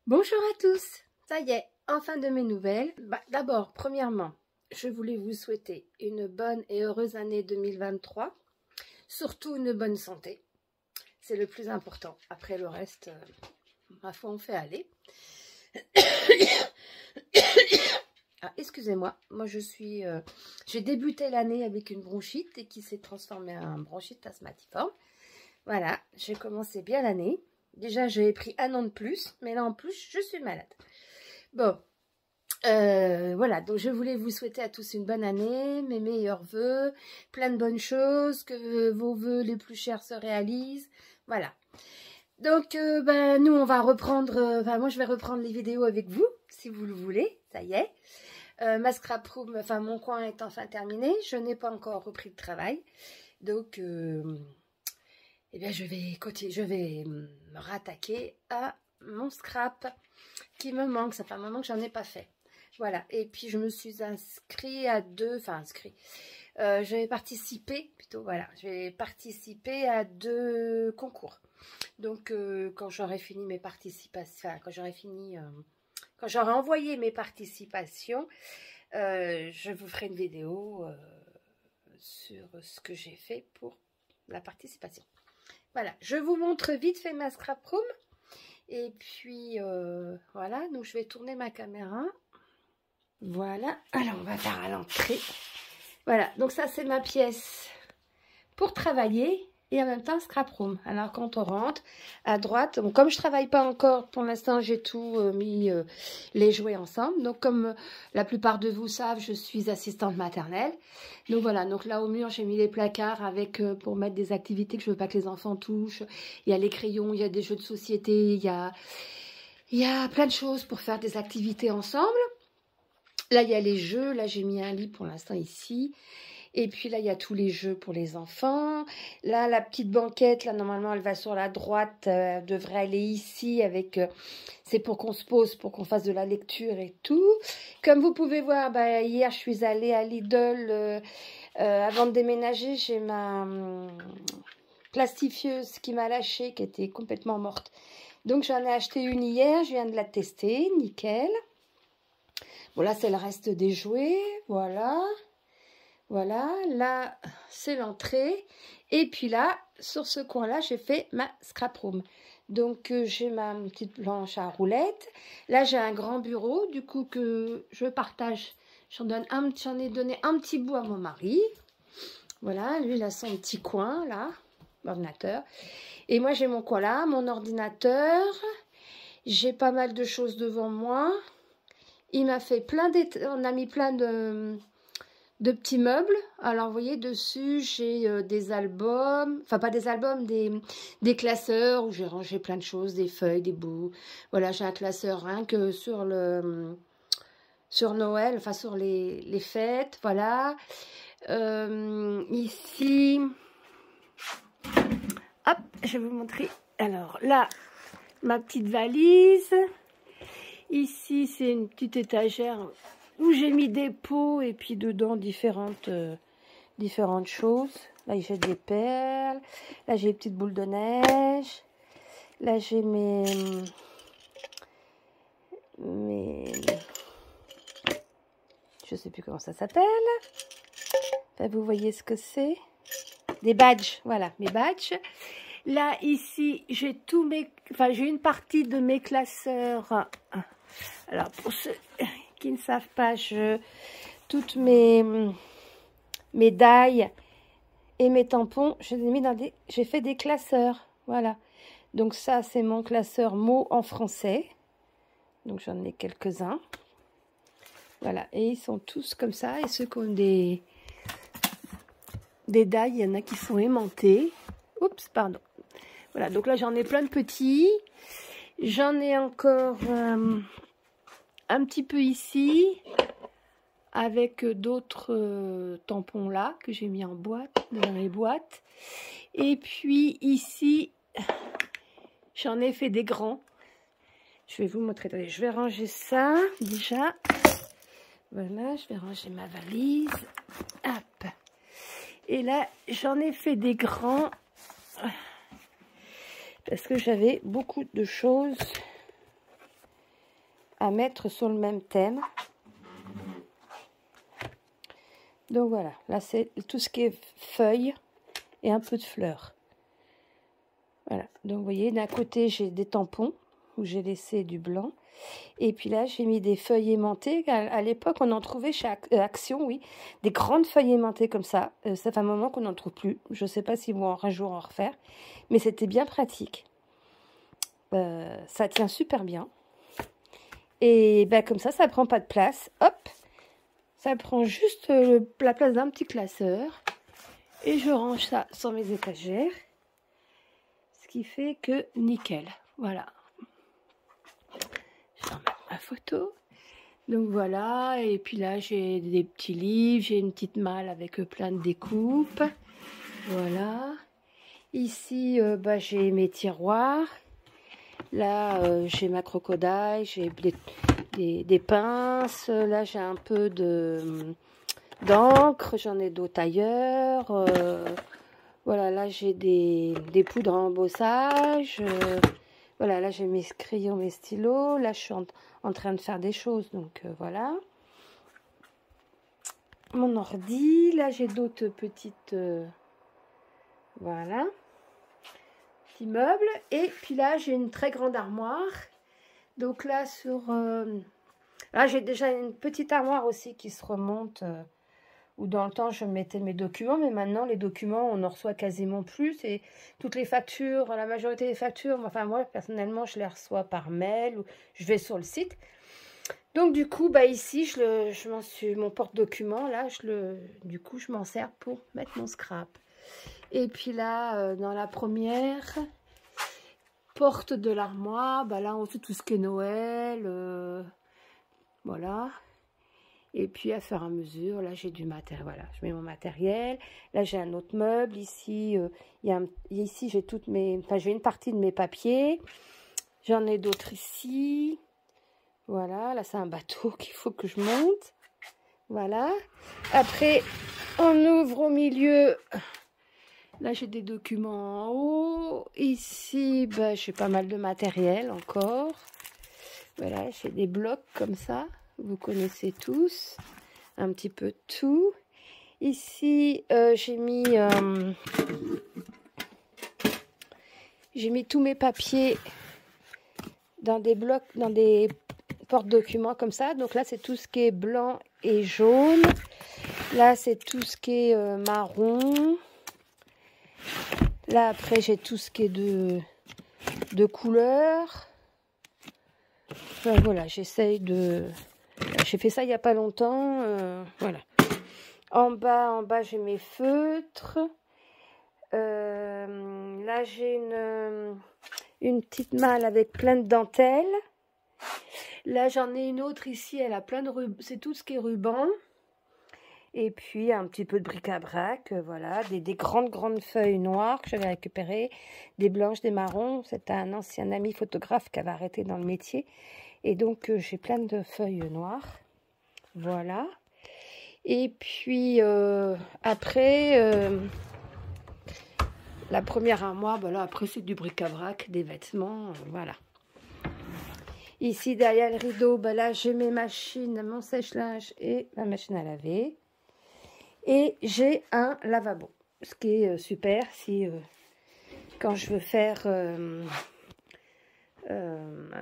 Bonjour à tous, ça y est, enfin de mes nouvelles. D'abord, premièrement, je voulais vous souhaiter une bonne et heureuse année 2023, surtout une bonne santé, c'est le plus important. Après le reste, ma foi, on fait aller. Ah, excusez-moi, moi j'ai débuté l'année avec une bronchite et qui s'est transformée en bronchite asthmatiforme. Voilà, j'ai commencé bien l'année. Déjà, j'ai pris un an de plus, mais là en plus, je suis malade. Bon, voilà, donc je voulais vous souhaiter à tous une bonne année, mes meilleurs vœux, plein de bonnes choses, que vos vœux les plus chers se réalisent. Voilà. Donc, nous, on va reprendre, moi, je vais reprendre les vidéos avec vous, si vous le voulez, ça y est. Ma scrap room, enfin, mon coin est enfin terminé, je n'ai pas encore repris le travail. Donc, eh bien, je vais me rattaquer à mon scrap qui me manque. Ça fait un moment que j'en ai pas fait. Voilà. Et puis, je me suis inscrite à je vais participer, plutôt, voilà. Je vais participer à 2 concours. Donc, quand j'aurai fini mes participations, enfin, quand j'aurai envoyé mes participations, je vous ferai une vidéo sur ce que j'ai fait pour la participation. Voilà, je vous montre vite fait ma scrap room. Et puis, voilà, donc je vais tourner ma caméra. Voilà, alors on va faire à l'entrée. Voilà, donc ça c'est ma pièce pour travailler et en même temps scrap room. Alors quand on rentre, à droite, bon, comme je travaille pas encore, pour l'instant j'ai tout mis les jouets ensemble. Donc comme la plupart de vous savent, je suis assistante maternelle. Donc voilà, donc là au mur j'ai mis les placards avec pour mettre des activités que je veux pas que les enfants touchent. Il y a les crayons, il y a des jeux de société, il y a plein de choses pour faire des activités ensemble. Là il y a les jeux, là j'ai mis un lit pour l'instant ici. Et puis là, il y a tous les jeux pour les enfants. Là, la petite banquette, là, normalement, elle va sur la droite. Devrait aller ici avec... c'est pour qu'on se pose, pour qu'on fasse de la lecture et tout. Comme vous pouvez voir, hier, je suis allée à Lidl. Avant de déménager, j'ai ma plastifieuse qui m'a lâché, qui était complètement morte. Donc, j'en ai acheté une hier. Je viens de la tester. Nickel. Bon, là, c'est le reste des jouets. Voilà. Voilà, là, c'est l'entrée. Et puis là, sur ce coin-là, j'ai fait ma scrap room. Donc, j'ai ma petite planche à roulettes. Là, j'ai un grand bureau, du coup, que je partage. J'en ai donné un petit bout à mon mari. Voilà, lui, il a son petit coin, là, l'ordinateur. Et moi, j'ai mon coin là, mon ordinateur. J'ai pas mal de choses devant moi. Il m'a fait on a mis plein de petits meubles. Alors, vous voyez, dessus, j'ai des albums, enfin, pas des albums, des classeurs où j'ai rangé plein de choses, des feuilles, des bouts. Voilà, j'ai un classeur rien que sur Noël, enfin, sur les fêtes, voilà. Ici, hop, je vais vous montrer. Alors, là, ma petite valise. Ici, c'est une petite étagère où j'ai mis des pots et puis dedans différentes choses. Là, j'ai des perles. Là, j'ai des petites boules de neige. Là, j'ai je sais plus comment ça s'appelle. Enfin, vous voyez ce que c'est. Des badges. Voilà, mes badges. Là, ici, j'ai j'ai une partie de mes classeurs. Alors, pour ceux qui ne savent pas, toutes mes médailles et mes tampons, j'ai fait des classeurs. Voilà. Donc ça, c'est mon classeur mots en français. Donc j'en ai quelques-uns. Voilà. Et ils sont tous comme ça. Et ceux qui ont des dailles, il y en a qui sont aimantés. Oups, pardon. Voilà. Donc là, j'en ai plein de petits. J'en ai encore un petit peu ici. Avec d'autres tampons là que j'ai mis en boîte, dans les boîtes. Et puis ici, j'en ai fait des grands. Je vais vous montrer. Attendez, je vais ranger ça déjà. Voilà, je vais ranger ma valise. Hop. Et là, j'en ai fait des grands. Parce que j'avais beaucoup de choses à mettre sur le même thème. Donc voilà, là c'est tout ce qui est feuilles et un peu de fleurs. Voilà, donc vous voyez, d'un côté j'ai des tampons où j'ai laissé du blanc. Et puis là, j'ai mis des feuilles aimantées. À l'époque, on en trouvait chez Action, oui. Des grandes feuilles aimantées comme ça. Ça fait un moment qu'on n'en trouve plus. Je ne sais pas s'ils vont un jour en refaire. Mais c'était bien pratique. Ça tient super bien. Et ben, comme ça ne prend pas de place. Hop, ça prend juste la place d'un petit classeur. Et je range ça sur mes étagères. Ce qui fait que nickel. Voilà. Je vais remettre ma photo. Donc voilà, et puis là j'ai des petits livres, j'ai une petite malle avec plein de découpes. Voilà. Ici j'ai mes tiroirs. Là j'ai ma crocodile, j'ai des pinces. Là j'ai un peu d'encre, j'en ai d'autres ailleurs. Voilà, là j'ai des poudres à embossage. Voilà, là j'ai mes crayons, mes stylos. Là je suis en train de faire des choses, donc voilà. Mon ordi, là j'ai d'autres petites... voilà. Petits meubles. Et puis là j'ai une très grande armoire. Donc là là j'ai déjà une petite armoire aussi qui se remonte... où dans le temps je mettais mes documents, mais maintenant les documents on en reçoit quasiment plus, et toutes les factures, la majorité des factures, enfin moi personnellement je les reçois par mail ou je vais sur le site. Donc du coup ici je m'en suis mon porte-document là, du coup je m'en sers pour mettre mon scrap. Et puis là dans la première porte de l'armoire, là on fait tout ce qui est Noël, voilà. Et puis, à fur et à mesure, là, j'ai du matériel. Voilà, je mets mon matériel. Là, j'ai un autre meuble. Ici, ici j'ai toutes mes... Enfin, j'ai une partie de mes papiers. J'en ai d'autres ici. Voilà, là, c'est un bateau qu'il faut que je monte. Voilà. Après, on ouvre au milieu. Là, j'ai des documents en haut. Ici, j'ai pas mal de matériel encore. Voilà, j'ai des blocs comme ça. Vous connaissez tous, un petit peu tout. Ici, j'ai mis tous mes papiers dans des blocs, dans des porte-documents comme ça. Donc là, c'est tout ce qui est blanc et jaune. Là, c'est tout ce qui est marron. Là, après, j'ai tout ce qui est de couleur. Enfin, voilà, j'essaye de... J'ai fait ça il n'y a pas longtemps. Voilà. En bas, j'ai mes feutres. Là, j'ai une petite malle avec plein de dentelles. Là, j'en ai une autre ici. Elle a plein de rubans. C'est tout ce qui est ruban. Et puis, un petit peu de bric-à-brac. Voilà. Des grandes feuilles noires que j'avais récupérées. Des blanches, des marrons. C'est un ancien ami photographe qui avait arrêté dans le métier. Et donc, j'ai plein de feuilles noires. Voilà. Et puis, après, la première armoire, là, après, c'est du bric-à-brac, des vêtements, voilà. Ici, derrière le rideau, là, j'ai mes machines, mon sèche-linge et ma machine à laver. Et j'ai un lavabo, ce qui est super si, quand je veux faire...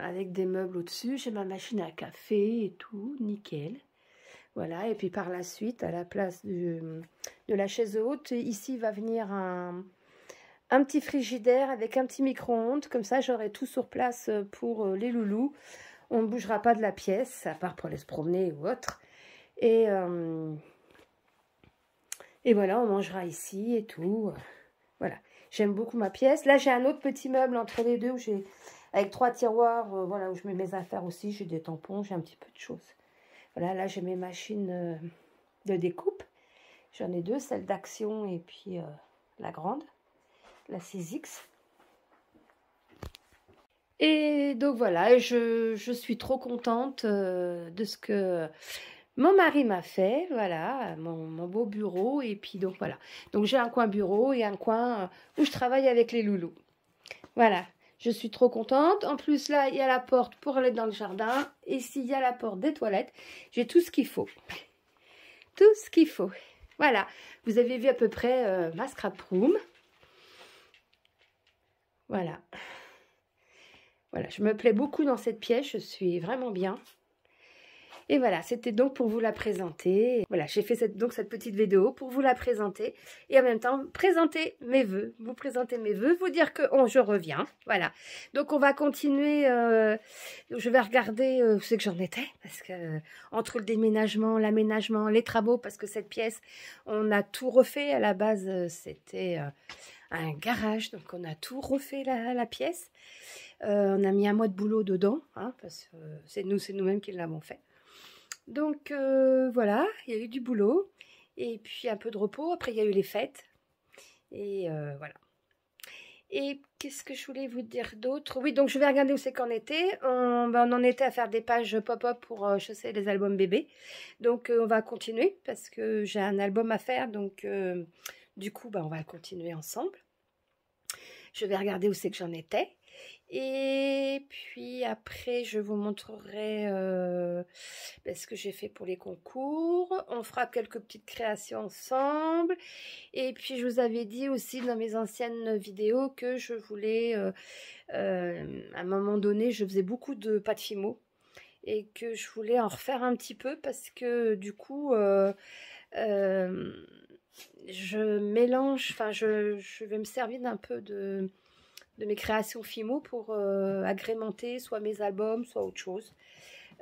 avec des meubles au-dessus, j'ai ma machine à café et tout, nickel. Voilà, et puis par la suite, à la place de la chaise haute, ici va venir un petit frigidaire avec un petit micro-ondes. Comme ça, j'aurai tout sur place pour les loulous. On ne bougera pas de la pièce, à part pour aller se promener ou autre. Et voilà, on mangera ici et tout. Voilà, j'aime beaucoup ma pièce. Là, j'ai un autre petit meuble entre les deux où j'ai... Avec 3 tiroirs, voilà, où je mets mes affaires aussi. J'ai des tampons, j'ai un petit peu de choses. Voilà, là, j'ai mes machines de découpe. J'en ai 2, celle d'Action et puis la grande, la 6X. Et donc, voilà, je suis trop contente de ce que mon mari m'a fait. Voilà, mon beau bureau. Et puis, donc, voilà. Donc, j'ai un coin bureau et un coin où je travaille avec les loulous. Voilà. Je suis trop contente. En plus, là, il y a la porte pour aller dans le jardin. Ici, il y a la porte des toilettes. J'ai tout ce qu'il faut. Tout ce qu'il faut. Voilà. Vous avez vu à peu près ma scrap room. Voilà. Voilà. Je me plais beaucoup dans cette pièce. Je suis vraiment bien. Et voilà, c'était donc pour vous la présenter. Voilà, j'ai fait cette petite vidéo pour vous la présenter. Et en même temps, présenter mes vœux. Vous présenter mes vœux, vous dire que je reviens. Voilà. Donc, on va continuer. Je vais regarder où c'est que j'en étais. Parce que entre le déménagement, l'aménagement, les travaux, parce que cette pièce, on a tout refait. À la base, c'était un garage. Donc, on a tout refait la pièce. On a mis un mois de boulot dedans. Hein, parce que c'est nous-mêmes qui l'avons fait. Donc voilà, il y a eu du boulot et puis un peu de repos. Après, il y a eu les fêtes et voilà. Et qu'est-ce que je voulais vous dire d'autre? Oui, donc je vais regarder où c'est qu'on était. On en était à faire des pages pop-up pour chasser les albums bébés. Donc on va continuer parce que j'ai un album à faire. Donc du coup, on va continuer ensemble. Je vais regarder où c'est que j'en étais. Et puis après, je vous montrerai ce que j'ai fait pour les concours. On fera quelques petites créations ensemble. Et puis, je vous avais dit aussi dans mes anciennes vidéos que je voulais, à un moment donné, je faisais beaucoup de pâte fimo. Et que je voulais en refaire un petit peu parce que du coup, je mélange, enfin, je vais me servir d'un peu de mes créations Fimo pour agrémenter soit mes albums, soit autre chose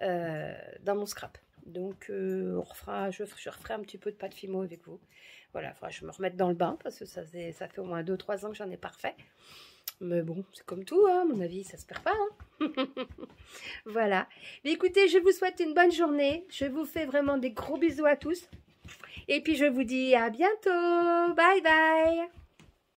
dans mon scrap. Donc, je referai un petit peu de pâte Fimo avec vous. Voilà, faudra que je me remette dans le bain parce que ça fait au moins 2-3 ans que j'en ai pas refait. Mais bon, c'est comme tout, hein, à mon avis, ça se perd pas. Hein. Voilà. Mais écoutez, je vous souhaite une bonne journée. Je vous fais vraiment des gros bisous à tous. Et puis, je vous dis à bientôt. Bye bye.